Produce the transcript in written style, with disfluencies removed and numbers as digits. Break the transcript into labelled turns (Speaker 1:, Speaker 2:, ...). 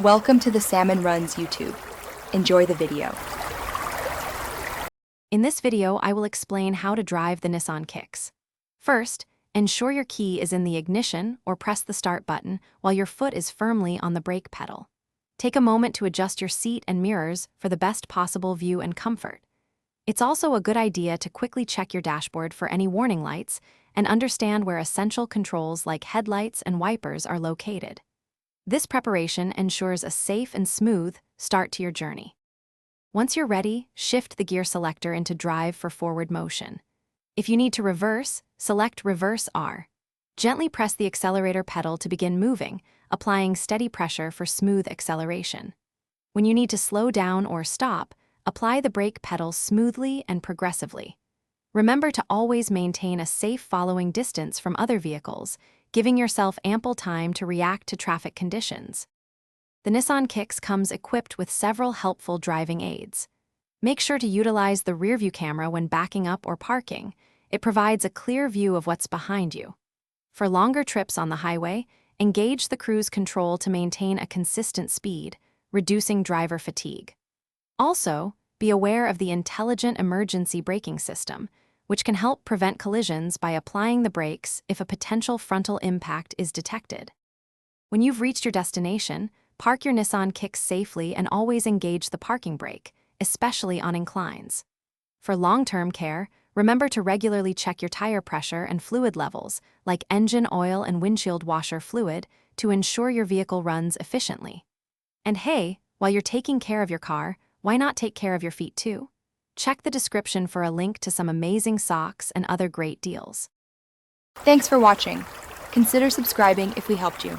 Speaker 1: Welcome to the Salmon Runs YouTube. Enjoy the video.
Speaker 2: In this video, I will explain how to drive the Nissan Kicks. First, ensure your key is in the ignition or press the start button while your foot is firmly on the brake pedal. Take a moment to adjust your seat and mirrors for the best possible view and comfort. It's also a good idea to quickly check your dashboard for any warning lights and understand where essential controls like headlights and wipers are located. This preparation ensures a safe and smooth start to your journey. Once you're ready, shift the gear selector into drive for forward motion. If you need to reverse, select Reverse R. Gently press the accelerator pedal to begin moving, applying steady pressure for smooth acceleration. When you need to slow down or stop, apply the brake pedal smoothly and progressively. Remember to always maintain a safe following distance from other vehicles, giving yourself ample time to react to traffic conditions. The Nissan Kicks comes equipped with several helpful driving aids. Make sure to utilize the rearview camera when backing up or parking. It provides a clear view of what's behind you. For longer trips on the highway, engage the cruise control to maintain a consistent speed, reducing driver fatigue. Also, be aware of the intelligent emergency braking system, which can help prevent collisions by applying the brakes if a potential frontal impact is detected. When you've reached your destination, park your Nissan Kicks safely and always engage the parking brake, especially on inclines. For long-term care, remember to regularly check your tire pressure and fluid levels, like engine oil and windshield washer fluid, to ensure your vehicle runs efficiently. And hey, while you're taking care of your car, why not take care of your feet too? Check the description for a link to some amazing socks and other great deals.
Speaker 1: Thanks for watching. Consider subscribing if we helped you.